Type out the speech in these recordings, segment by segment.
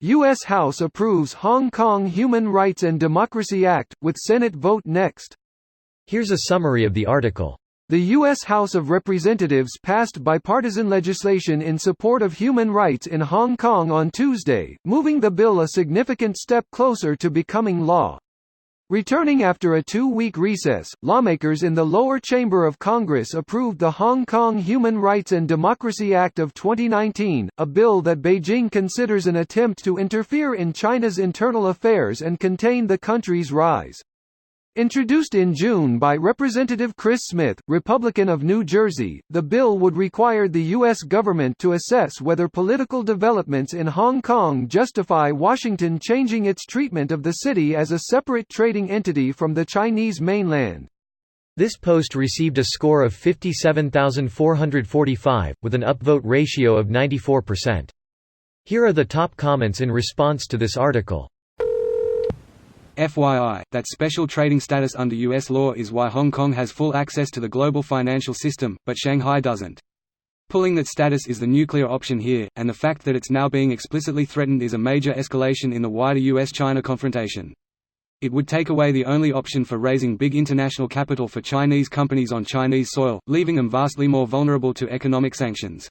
U.S. House approves Hong Kong Human Rights and Democracy Act, with Senate vote next. Here's a summary of the article. The U.S. House of Representatives passed bipartisan legislation in support of human rights in Hong Kong on Tuesday, moving the bill a significant step closer to becoming law. Returning after a 2-week recess, lawmakers in the lower chamber of Congress approved the Hong Kong Human Rights and Democracy Act of 2019, a bill that Beijing considers an attempt to interfere in China's internal affairs and contain the country's rise. Introduced in June by Representative Chris Smith, Republican of New Jersey, the bill would require the U.S. government to assess whether political developments in Hong Kong justify Washington changing its treatment of the city as a separate trading entity from the Chinese mainland. This post received a score of 57,445, with an upvote ratio of 94%. Here are the top comments in response to this article. FYI, that special trading status under U.S. law is why Hong Kong has full access to the global financial system, but Shanghai doesn't. Pulling that status is the nuclear option here, and the fact that it's now being explicitly threatened is a major escalation in the wider U.S.-China confrontation. It would take away the only option for raising big international capital for Chinese companies on Chinese soil, leaving them vastly more vulnerable to economic sanctions.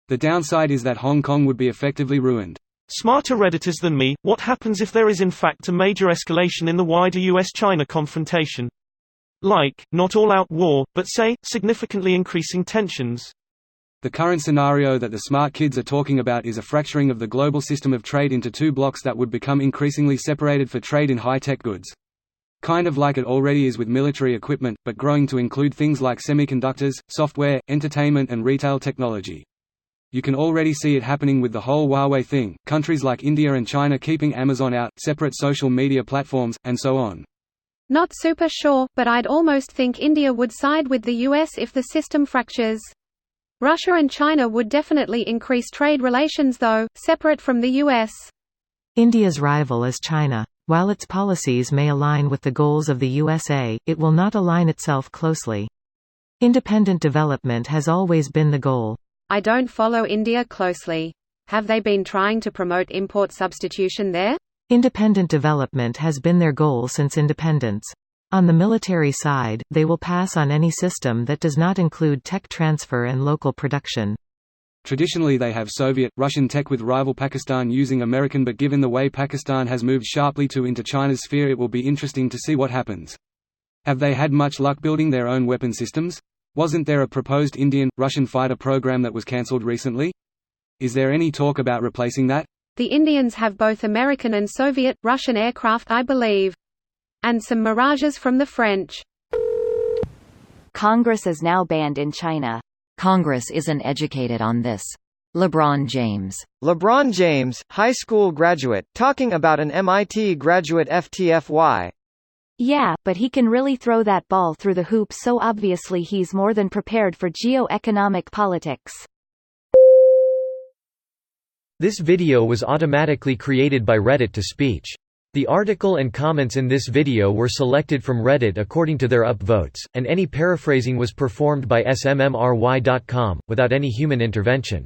The downside is that Hong Kong would be effectively ruined. Smarter Redditors than me, what happens if there is in fact a major escalation in the wider US-China confrontation? Like, not all-out war, but say, significantly increasing tensions. The current scenario that the smart kids are talking about is a fracturing of the global system of trade into two blocks that would become increasingly separated for trade in high-tech goods. Kind of like it already is with military equipment, but growing to include things like semiconductors, software, entertainment and retail technology. You can already see it happening with the whole Huawei thing, countries like India and China keeping Amazon out, separate social media platforms, and so on. Not super sure, but I'd almost think India would side with the US if the system fractures. Russia and China would definitely increase trade relations though, separate from the US. India's rival is China. While its policies may align with the goals of the USA, it will not align itself closely. Independent development has always been the goal. I don't follow India closely. Have they been trying to promote import substitution there? Independent development has been their goal since independence. On the military side, they will pass on any system that does not include tech transfer and local production. Traditionally they have Soviet, Russian tech with rival Pakistan using American, but given the way Pakistan has moved sharply into China's sphere, it will be interesting to see what happens. Have they had much luck building their own weapon systems? Wasn't there a proposed Indian-Russian fighter program that was cancelled recently? Is there any talk about replacing that? The Indians have both American and Soviet, Russian aircraft I believe. And some Mirages from the French. Congress is now banned in China. Congress isn't educated on this. LeBron James. LeBron James, high school graduate, talking about an MIT graduate FTFY. Yeah, but he can really throw that ball through the hoop, so obviously he's more than prepared for geo-economic politics. This video was automatically created by Reddit to Speech. The article and comments in this video were selected from Reddit according to their upvotes, and any paraphrasing was performed by smmry.com, without any human intervention.